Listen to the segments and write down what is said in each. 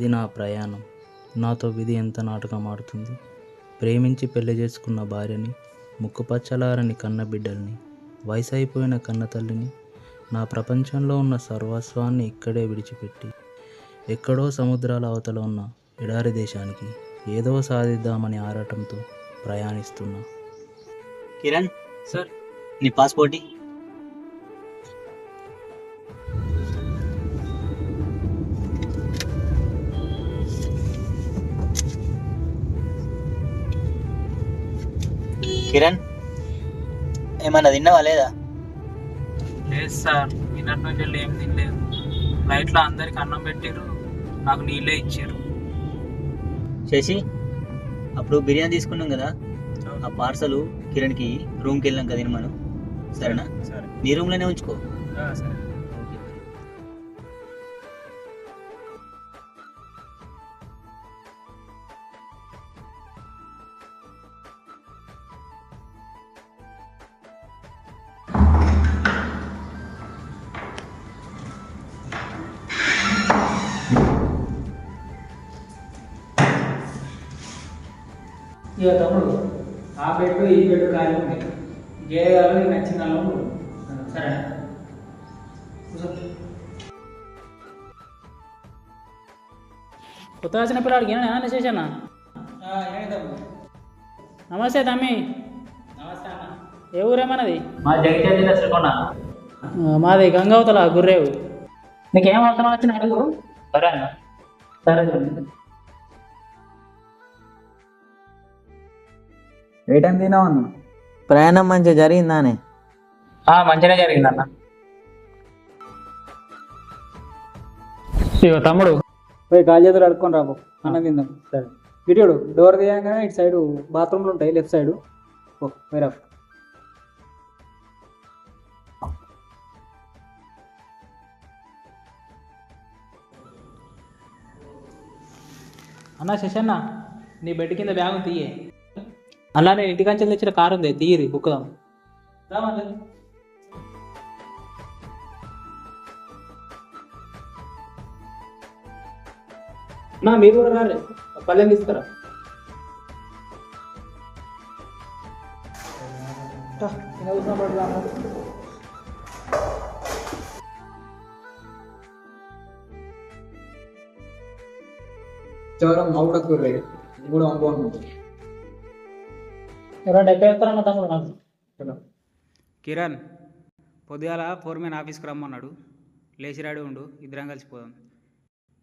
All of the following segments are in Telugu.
ఇది నా ప్రయాణం. నాతో విధి ఎంత నాటకం ఆడుతుంది. ప్రేమించి పెళ్లి చేసుకున్న భార్యని, ముక్కుపచ్చలారని కన్న బిడ్డల్ని, వయసు అయిపోయిన కన్న తల్లిని, నా ప్రపంచంలో ఉన్న సర్వస్వాన్ని ఇక్కడే విడిచిపెట్టి ఎక్కడో సముద్రాల అవతల ఉన్న ఎడారి దేశానికి ఏదో సాధిద్దామని ఆరాటంతో ప్రయాణిస్తున్నా. కిరణ్ సార్ నీ పాస్పోర్ట్ కిరణ్ ఏమన్నా తిన్నావా లేదా? లేదు సార్, నిన్నటి నుంచి వెళ్ళి ఏం తినలేదు. ఫ్లైట్లో అందరికి అన్నం పెట్టారు, నాకు నీళ్ళే ఇచ్చారు. శశి, అప్పుడు బిర్యానీ తీసుకున్నాం కదా, ఆ పార్సల్ కిరణ్కి రూమ్కి వెళ్ళాం కదా మనం. సరేనా? సరే నీ రూమ్లోనే ఉంచుకో. సరే. ఇక తమ్ముడు, ఆ పెట్టు ఈ పెట్టు ఖాళీ ఉన్నాయి. గేదెలు నీకు నచ్చిన దానిలో ఉండు. సరేనా? కూర్చో. కొత్త వచ్చిన పిల్లాడికి ఏమైనా విశేషన్న? నమస్తే తమ్మి. నమస్తే అన్న. ఏ ఊరేమన్నది? మా జగిత్యాల జిల్లా శ్రీకొండ. మాది గంగావతల గుర్రేవు. నీకేం అవసరం వచ్చిన అడుగు. సరే అన్న. సరే. ఏ టైం తినావు అన్న? ప్రయాణం మంచిగా జరిగిందానే? మంచిగా జరిగిందన్న. ఇగో తమ్ముడు, పోయి కాలు చేతులు అడుక్కొని రాబో, అన్నం తిందాం. సరే. ఇటు డోర్ తీయంగానే ఇటు సైడ్ బాత్రూమ్లు ఉంటాయి, లెఫ్ట్ సైడ్. ఓ వేరే అన్న. శశన్న, నీ బెడ్ కింద బ్యాగ్ తీయే. అలా నేను ఇంటికంచెలు తెచ్చిన కారు ఉంది, తీయరి బుక్కుదాం. నా మీరు కూడా రాలే, పల్లెని తీసుకురా. చవరం అవుట్ కూడా అనుకోను. కిరణ్ పొద్దుగాల ఫోర్మెన్ ఆఫీస్కి రమ్మన్నాడు, లేచి రెడీ ఉండు, ఇద్దరం కలిసిపోదాం.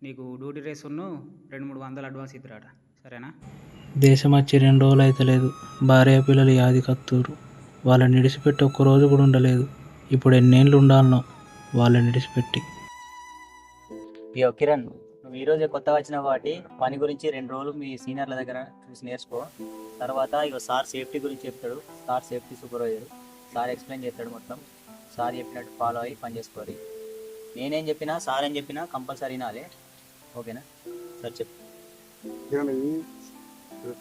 నీకు డ్యూటీ రేస్ 200-300 అడ్వాన్స్ ఇద్దరాట, సరేనా? దేశం వచ్చి 2 రోజులు అయితే లేదు. భార్య పిల్లలు యాది కత్తూరు. వాళ్ళని విడిచిపెట్టి ఒక్కరోజు కూడా ఉండలేదు. ఇప్పుడు ఎన్నేళ్ళు ఉండాలనో వాళ్ళని విడిచిపెట్టి. ఇయో కిరణ్, నువ్వు ఈరోజే కొత్తగా వచ్చిన కాబట్టి పని గురించి 2 రోజులు మీ సీనియర్ల దగ్గర చూసి నేర్చుకో. తర్వాత ఇక సార్ సేఫ్టీ గురించి చెప్తాడు. Sir safety supervisor. Sir explain చేస్తాడు మొత్తం. సార్ చెప్పినట్టు ఫాలో అయ్యి పని చేసుకోవాలి. నేనేం చెప్పినా సార్ ఏం చెప్పినా కంపల్సరీ వినాలి. ఓకేనా? సార్ చెప్పు.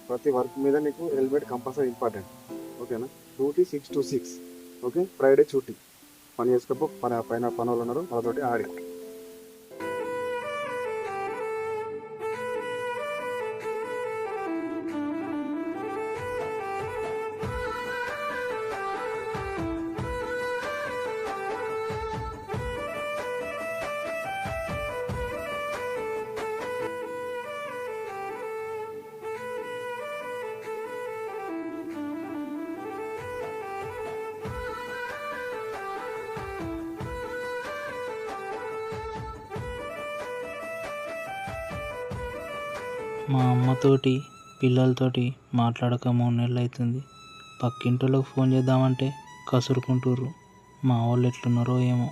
ప్రతి వర్క్ మీద నీకు హెల్మెట్ కంపల్సరీ ఇంపార్టెంట్. ఓకేనా? Duty 6 to 6. ఓకే? ఫ్రైడే ఛూటీ. పని చేసుకోపో. పైన పని వాళ్ళు ఉన్నారు, వాళ్ళతోటి ఆడి. మా అమ్మతోటి పిల్లలతోటి మాట్లాడక 3 నెలలు అవుతుంది. పక్కింటోళ్ళకి ఫోన్ చేద్దామంటే కసురుకుంటుర్రు. మా వాళ్ళు ఎట్లున్నారో ఏమో.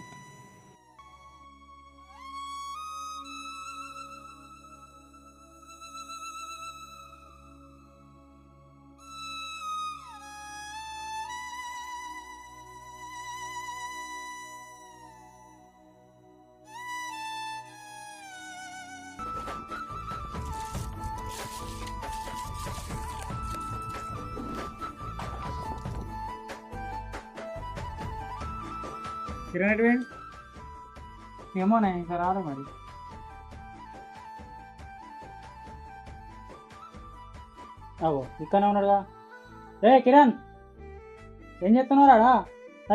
కిరణ్ ఏమోనే ఇంకా రాలే మరి. అవో ఇక్కడనే ఉన్నాడుగా. రే కిరణ్, ఏం చేస్తున్నారా?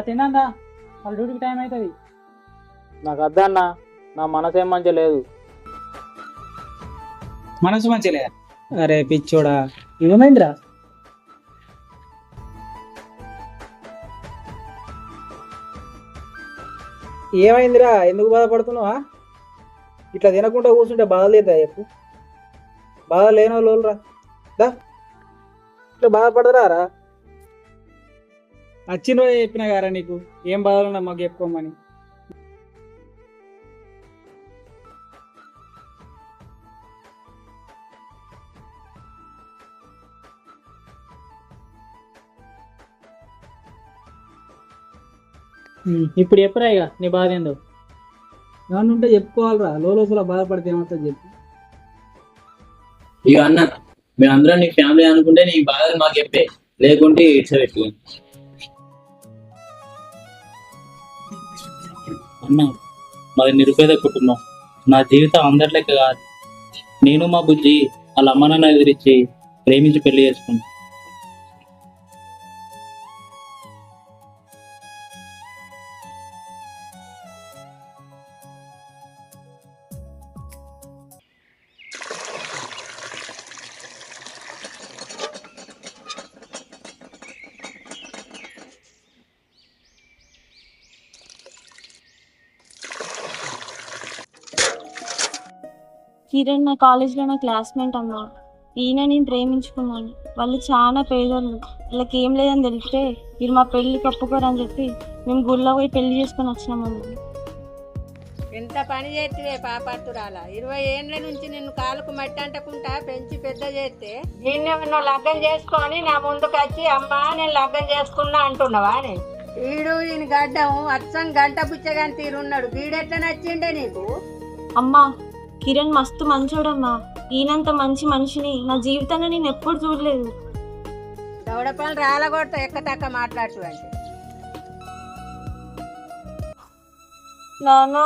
తిందా, వాళ్ళ డ్యూటీకి టైం అవుతుంది. నాకు వద్దన్నా, నా మనసు ఏం మంచిగా లేదు. మనసు మంచిలే? అరే పిచ్చోడా, ఏమైందిరా? ఏమైందిరా, ఎందుకు బాధపడుతున్నావా? ఇట్లా తినకుండా కూర్చుంటే బాధ లేదా చెప్పు? బాధ లేని వాళ్ళు రా, ఇట్లా బాధపడరా రా. వచ్చిన రోజు చెప్పినా గారా నీకు ఏం బాధలున్నా మాకు చెప్పుకోమని. ఇప్పుడు చెప్పురా ఇక నీ బాధ ఏందో. ఏమన్నా ఉంటే చెప్పుకోవాలిరా, లోపల బాధపడితే ఏమవుతుంది చెప్పు. ఇక అన్న, మేమందరం నీ ఫ్యామిలీ అనుకుంటే నీ బాధలు మాకు చెప్పే, లేకుంటే ఇడ్చబెట్టు. అన్న, మాది నిరుపేద కుటుంబం. నా జీవితం అందరి లెక్క కాదు. నేను మా బుజ్జి వాళ్ళ అమ్మ నాన్న ఎదిరించి ప్రేమించి పెళ్లి చేసుకున్నాను. కిరణ్ నా కాలేజ్లో నా క్లాస్మేట్ అమ్మా. ఈయన నేను ప్రేమించుకున్నాను. వాళ్ళు చాలా పేదోళ్ళు, వాళ్ళకి ఏం లేదని తెలిస్తే మీరు మా పెళ్ళికి ఒప్పుకోరని చెప్పి మేము గుళ్ళో పోయి పెళ్లి చేసుకొని వచ్చినామమ్మా. ఎంత పని చేస్తే పాపత్తురాల 20 ఏండ్ల నుంచి నిన్ను కాలుకు మట్టి అంటకుండా పెంచి పెద్ద చేస్తే నిన్ను నువ్వు లగ్గం చేసుకొని నా ముందుకు వచ్చి అమ్మా నేను లగ్గం చేసుకున్నా అంటున్నావా? వీడు ఈయన గడ్డం అచ్చం గంట బుచ్చగాని తీరున్నాడు. వీడెట్లా నచ్చిండే నీకు? అమ్మా, కిరణ్ మస్తు మంచోడమ్మా. ఈయనంత మంచి మనిషిని నా జీవితంలో నేను ఎప్పుడు చూడలేదు. దౌడ పనులు రాలగొడతా ఎక్క తక్క మాట్లాడుతూ అంటే. నాన్న,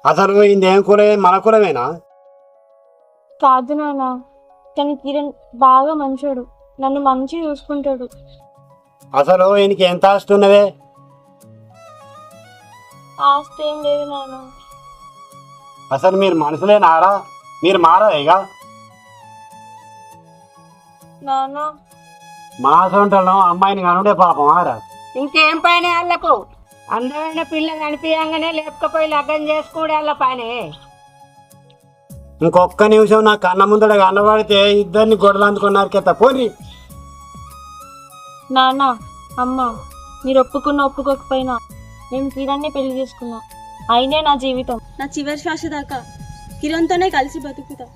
అసలు ఇందేం కులమే, మన కులమేనా? కాదు నాన్న, కానీ కిరణ్ బాగా మంచోడు, నన్ను మంచిగా చూసుకుంటాడు. అసలు ఈయనకి ఎంత ఆస్తి ఉన్నదే? ఆస్తి ఏం లేదు నాన్న. అసలు మీరు మనుషులేనారా? మీరు మారా ఇక నాన్న, మా సొంటలో అమ్మాయిని కనుడే పాపం ఆరా. ఇంకేం పని వాళ్ళకు? అందమైన పిల్ల కనిపించగానే లేకపోయి లగ్గం చేసుకునే వాళ్ళ పని. ఇంకొక్క నిమిషం నా కన్న ముందర కనబడితే ఇద్దరిని గొడవలు అందుకున్నారు పోనీ. నాన్న, అమ్మ, మీరు ఒప్పుకోకపోయినా మేము కిరణ్ని పెళ్లి చేసుకున్నా. అయినే నా జీవితం, నా చివరి శ్వాస దాకా కిరణ్తోనే కలిసి బతుకుతా.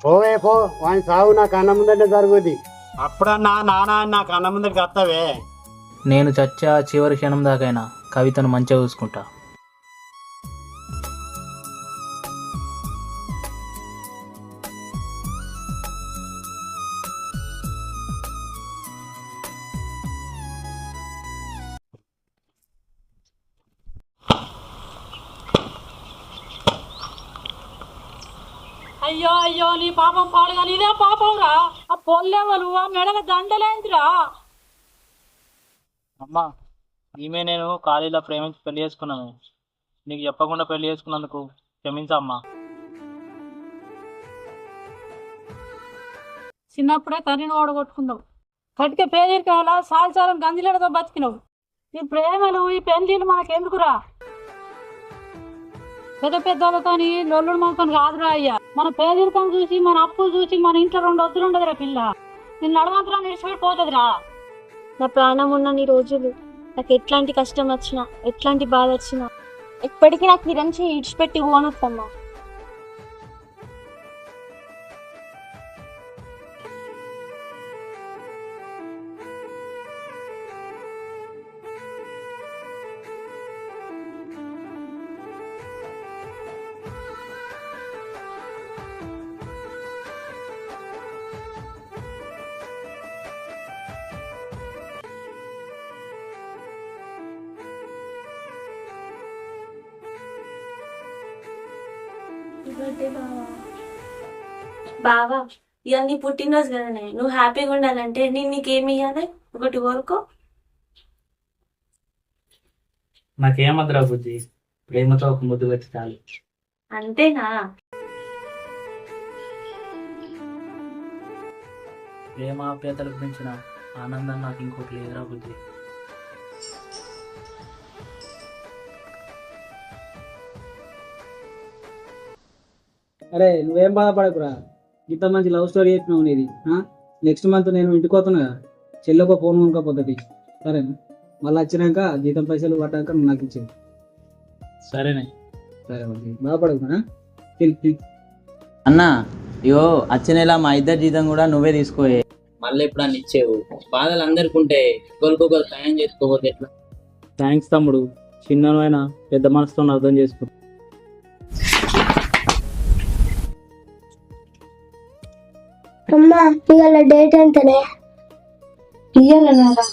పోవే పో, వాని సాగు నా కన్న ముందరే జరుగుద్ది. అప్పుడన్నా నాన్న నా కన్న ముందరికి వస్తావే. నేను చచ్చా చివరి క్షణం దాకైనా కవితను మంచిగా చూసుకుంటా. అయ్యో అయ్యో, నీ పాపం పాడుగా నీదే పాపం రా. ఆ పొల్లెవలు ఆ మెడల దండలేంటిరా? అమ్మా, ఈమె నేను కాలేజీలో ప్రేమించి పెళ్లి చేసుకున్నాను. నీకు చెప్పకుండా పెళ్లి చేసుకున్నందుకు క్షమించమ్మా. చిన్నప్పుడే తల్లిని ఓడగొట్టుకున్నావు. కటిక పేదరికాల సాల్సాలం గంజిలతో బతికినావు. ఈ ప్రేమలు ఈ పెళ్లిలు మనకెందుకురా? పెద్ద పెద్దలతోని లొల్లుడు మనతో కాదురా అయ్యా. మన పేదరికం చూసి, మన అప్పులు చూసి మన ఇంట్లో 2 వద్దులు ఉండదురా పిల్ల. నిన్ను నడవంతరం నిడిచిపెట్టిపోతుందిరా. నా ప్రాణం ఉన్నన్ని రోజులు నాకు ఎట్లాంటి కష్టం వచ్చినా, ఎట్లాంటి బాధ వచ్చినా ఎప్పటికీ నాకు కిరణ్ ఇడిచిపెట్టి పోనొద్దమ్మా. బర్త్డే బావా. బావా ఇక నీ పుట్టినరోజు కదనే, నువ్వు హ్యాపీగా ఉండాలంటే నేను నీకేమి ఇవ్వాలి, ఒకటి కోరుకో. నాకేమద్దురా బుజ్జి, ప్రేమతో ఒక ముద్దు పెట్టి చాలు. అంతేనా? ప్రేమ ఆప్యాయతలకు పెంచిన ఆనందం నాకు ఇంకోటి లేదురా బుజ్జి. అరే నువ్వేం బాధపడకురా, ఇంత మంచి లవ్ స్టోరీ చెప్పినావు నీది. నెక్స్ట్ మంత్ నేను ఇంటికి పోతున్నా, చెల్లెఒక ఫోన్ కొనుక్కోపోతుంది. సరేనా? మళ్ళీ వచ్చినాక జీతం పైసలు పడ్డాక నువ్వు నాకు ఇచ్చేది. సరేనే. సరే బాధపడకురా. అన్న ఇగో వచ్చే నెల మా ఇద్దరు జీతం కూడా నువ్వే తీసుకోయే. మళ్ళీ ఎప్పుడు అని ఇచ్చేవు, బాధలు అందరికి ఉంటే ఒకరికొకరు సాయం చేసుకోకపోతే ఎట్లా? థ్యాంక్స్ తమ్ముడు, చిన్నవైనా పెద్ద మనసుతో అర్థం చేసుకో. అమ్మా ఇవాళ డేట్ ఎంతనే? ఇయ్యాలన్నారా?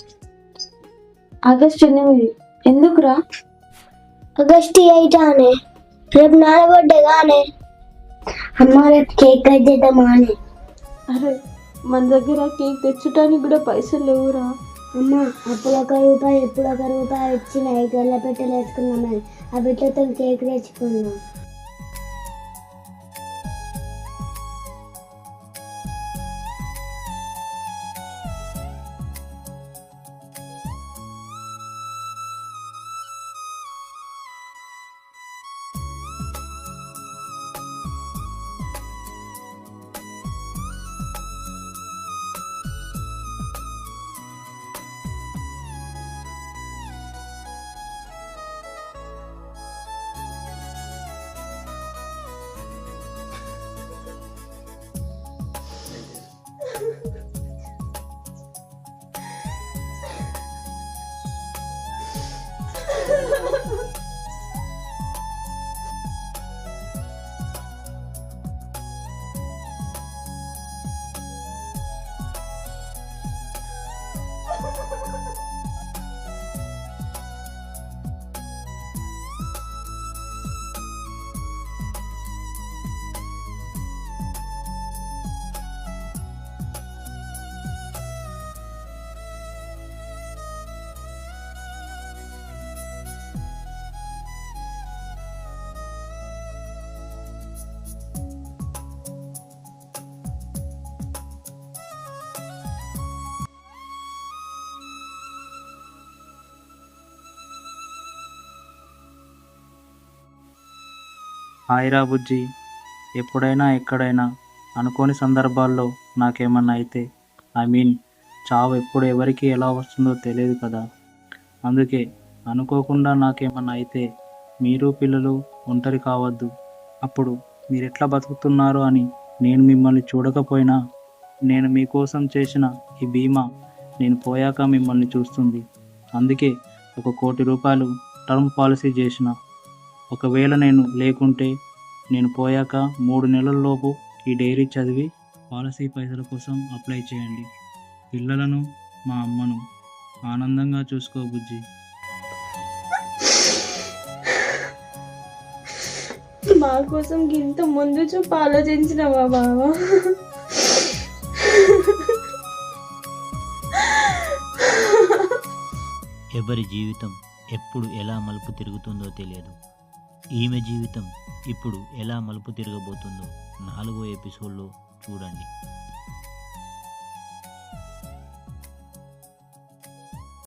ఆగస్టు 8. ఎందుకురా? ఆగస్టు 8 అనే, రేపు నాన్న బర్త్డే గానే. అమ్మ రేపు కేక్ కట్ చేద్దామా అని. అరే మన దగ్గర కేక్ తెచ్చడానికి కూడా పైసలు లేవురా. అమ్మ అప్పుడు 1 రూపాయి ఎప్పుడు 1 రూపాయి ఇచ్చిన 5 వేల పెట్టెలు వేసుకున్నామని ఆ పెట్టెతో కేక్ తెచ్చుకున్నాం. హాయిరా బుజ్జి, ఎప్పుడైనా ఎక్కడైనా అనుకోని సందర్భాల్లో నాకేమన్నా అయితే, చావు ఎప్పుడు ఎవరికి ఎలా వస్తుందో తెలియదు కదా. అందుకే అనుకోకుండా నాకేమన్నా అయితే మీరు పిల్లలు ఒంటరి కావద్దు. అప్పుడు మీరు ఎట్లా బతుకుతున్నారు అని నేను మిమ్మల్ని చూడకపోయినా, నేను మీకోసం చేసిన ఈ బీమా నేను పోయాక మిమ్మల్ని చూస్తుంది. అందుకే 1 కోటి రూపాయలు టర్మ్ పాలసీ చేసిన. ఒకవేళ నేను లేకుంటే, నేను పోయాక 3 నెలల్లోపు ఈ డైరీ చదివి పాలసీ పైసల కోసం అప్లై చేయండి. పిల్లలను, మా అమ్మను ఆనందంగా చూసుకో బుజ్జి. మా కోసం ఇంత ముందు చూపు ఆలోచించినవా బావా? ఎవరి జీవితం ఎప్పుడు ఎలా మలుపు తిరుగుతుందో తెలియదు. ఈమె జీవితం ఇప్పుడు ఎలా మలుపు తిరగబోతుందో 4వ ఎపిసోడ్లో చూడండి.